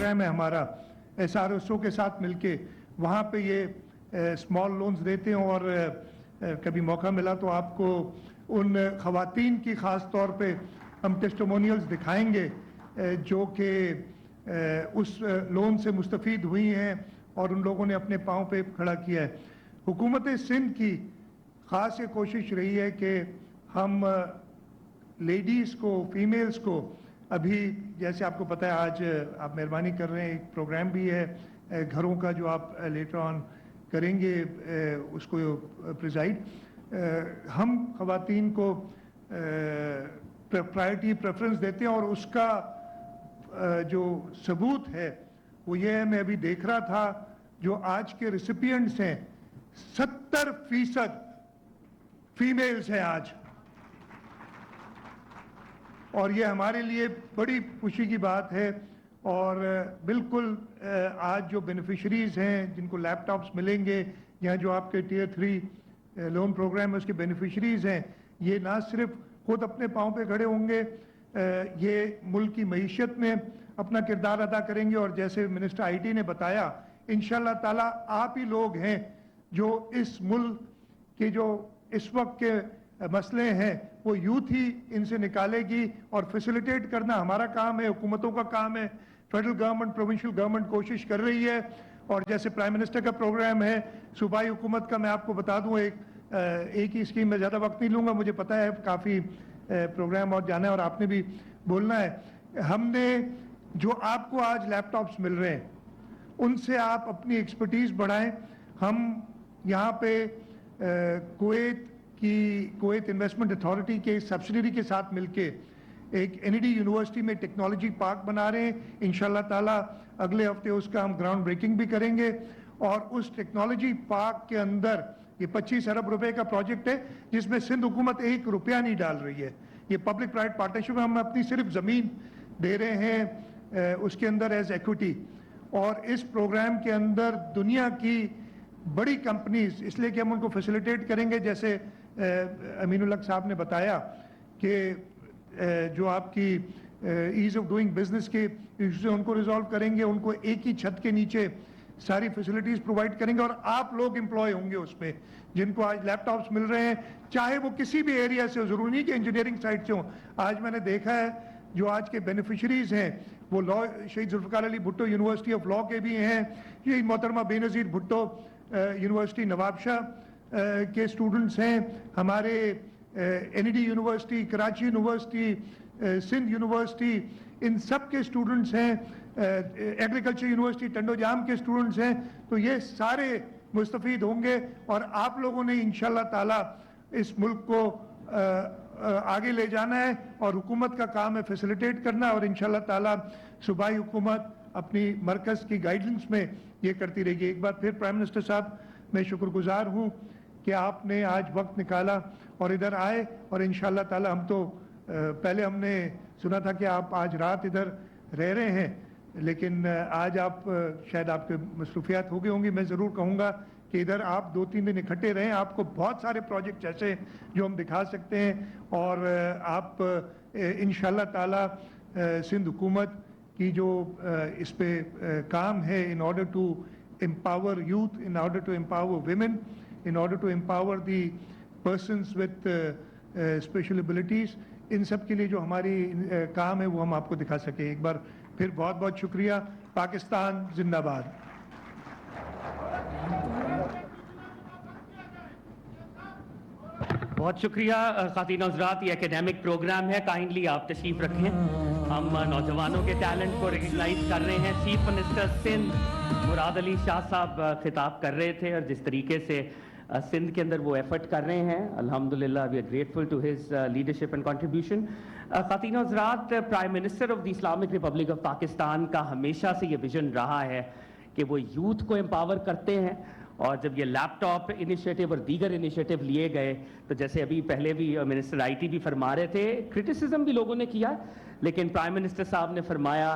Programme है हमारा SRSO के साथ मिलके, वहाँ पे ये स्मॉल लोन्स देते हैं। और कभी मौका मिला तो आपको उन ख़वातीन की ख़ास तौर पे हम टेस्टिमोनियल्स दिखाएंगे जो कि उस लोन से मुस्तफ़ीद हुई हैं और उन लोगों ने अपने पाँव पे खड़ा किया है। हुकूमत सिंध की ख़ास ये कोशिश रही है कि हम लेडीज़ को, फीमेल्स को, अभी जैसे आपको पता है आज आप मेहरबानी कर रहे हैं, एक प्रोग्राम भी है घरों का जो आप लेटर ऑन करेंगे उसको प्रिजाइड, हम ख़वातीन को प्रायोरिटी प्रेफरेंस देते हैं। और उसका जो सबूत है वो ये है, मैं अभी देख रहा था जो आज के रिसिपिएंट्स हैं 70% फीमेल्स हैं आज, और ये हमारे लिए बड़ी खुशी की बात है। और बिल्कुल आज जो बेनिफिशरीज़ हैं जिनको लैपटॉप्स मिलेंगे या जो आपके टियर 3 लोन प्रोग्राम है उसके बेनिफिशरीज़ हैं, ये ना सिर्फ खुद अपने पाँव पे खड़े होंगे, ये मुल्क की मईशत में अपना किरदार अदा करेंगे। और जैसे मिनिस्टर IT ने बताया, इंशाअल्लाह ताला आप ही लोग हैं जो इस मुल्क के जो इस वक्त के मसले हैं वो यूथ ही इनसे निकालेगी। और फैसिलिटेट करना हमारा काम है, हुकूमतों का काम है। फेडरल गवर्नमेंट, प्रोविंशियल गवर्नमेंट कोशिश कर रही है। और जैसे प्राइम मिनिस्टर का प्रोग्राम है, सूबाई हुकूमत का मैं आपको बता दूं, एक ही स्कीम में ज़्यादा वक्त नहीं लूँगा, मुझे पता है काफ़ी प्रोग्राम और जाना है और आपने भी बोलना है। हमने जो आपको आज लैपटॉप्स मिल रहे हैं उनसे आप अपनी एक्सपर्टीज़ बढ़ाएं। हम यहाँ पे कुवैत इन्वेस्टमेंट अथॉरिटी के सब्सिडरी के साथ मिलके एक NED यूनिवर्सिटी में टेक्नोलॉजी पार्क बना रहे हैं। इंशाल्लाह ताला अगले हफ्ते उसका हम ग्राउंड ब्रेकिंग भी करेंगे। और उस टेक्नोलॉजी पार्क के अंदर ये 25 अरब रुपए का प्रोजेक्ट है जिसमें सिंध हुकूमत 1 रुपया नहीं डाल रही है। ये पब्लिक प्राइवेट पार्टनरशिप में हम अपनी सिर्फ ज़मीन दे रहे हैं उसके अंदर एज इक्विटी। और इस प्रोग्राम के अंदर दुनिया की बड़ी कंपनीज, इसलिए कि हम उनको फैसिलिटेट करेंगे, जैसे अमीनुल हक साहब ने बताया कि जो आपकी ईज़ ऑफ डूइंग बिजनेस के इश्यूज उनको रिजॉल्व करेंगे, उनको एक ही छत के नीचे सारी फैसिलिटीज़ प्रोवाइड करेंगे। और आप लोग एम्प्लॉय होंगे उसमें, जिनको आज लैपटॉप्स मिल रहे हैं, चाहे वो किसी भी एरिया से हो, ज़रूरी नहीं कि इंजीनियरिंग साइड से हो। आज मैंने देखा है जो आज के बेनिफिशरीज़ हैं वो law, Shaheed Zulfikar Ali Bhutto university of law के भी हैं, ये मोहतरमा बेनज़ीर भुट्टो यूनिवर्सिटी नवाबशाह के स्टूडेंट्स हैं, हमारे NED university, Karachi university, Sindh university, इन सब के स्टूडेंट्स हैं, एग्रीकल्चर यूनिवर्सिटी टंडोजाम के स्टूडेंट्स हैं। तो ये सारे मुस्तफ़ीद होंगे और आप लोगों ने इंशाअल्लाह ताला इस मुल्क को आगे ले जाना है। और हुकूमत का काम है फैसिलिटेट करना, और इंशाअल्लाह ताला सूबाई हुकूमत अपनी मरकज़ की गाइडेंस में ये करती रहेगी। एक बार फिर प्राइम मिनिस्टर साहब, मैं शुक्रगुजार हूँ कि आपने आज वक्त निकाला और इधर आए। और इंशाअल्लाह ताला हम तो पहले हमने सुना था कि आप आज रात इधर रह रहे हैं, लेकिन आज आप शायद आपके मसरूफियात हो गई होंगी। मैं ज़रूर कहूँगा कि इधर आप 2-3 दिन इकट्ठे रहें, आपको बहुत सारे प्रोजेक्ट ऐसे जो हम दिखा सकते हैं। और आप इंशाअल्लाह ताला सिंध हुकूमत की जो इस पे काम है, in order to empower youth, in order to empower women, in order to empower the persons with special abilities, इन सब के लिए जो हमारी काम है वो हम आपको दिखा सके। एक बार फिर बहुत बहुत शुक्रिया। पाकिस्तान जिंदाबाद। बहुत शुक्रिया ख़ातीन हज़रात, ये एकेडमिक प्रोग्राम है, काइंडली आप तशरीफ़ रखें। हम नौजवानों के टैलेंट को रिकग्नाइज कर रहे हैं। चीफ मिनिस्टर सिंध मुराद अली शाह साहब खिताब कर रहे थे और जिस तरीके से सिंध के अंदर वो एफर्ट कर रहे हैं, अल्हम्दुलिल्लाह we are grateful to his leadership and contribution. ख़ातीन हज़रात, prime minister of the Islamic republic of Pakistan का हमेशा से ये विज़न रहा है कि वो यूथ को एम्पावर करते हैं। और जब ये लैपटॉप इनिशिएटिव और दीगर इनिशिएटिव लिए गए तो जैसे अभी पहले भी मिनिस्टर IT भी फरमा रहे थे, क्रिटिसिज्म भी लोगों ने किया, लेकिन प्राइम मिनिस्टर साहब ने फरमाया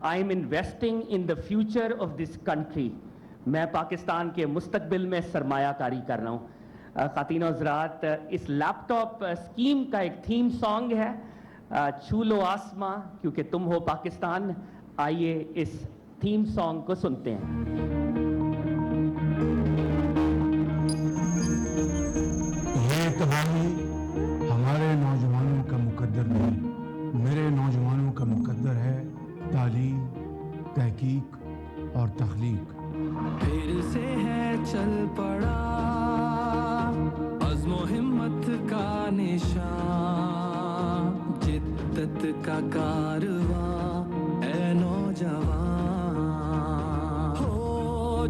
I am investing in the future of this country, मैं पाकिस्तान के मुस्तकबिल में सरमायाकारी कर रहा हूँ। ख़ातीन हज़रात, इस लैपटॉप स्कीम का एक थीम सॉन्ग है, छू लो आसमां क्योंकि तुम हो पाकिस्तान। आइए इस थीम सॉन्ग को सुनते हैं। ये तबाही हमारे नौजवानों का मुकद्दर नहीं, मेरे नौजवानों का मुकद्दर है तालीम, तहकीक और तख्लीक। फिर से है चल पड़ा अज़्म हिम्मत का निशान, जिद्दत का कारवां ऐ नौजवान, हो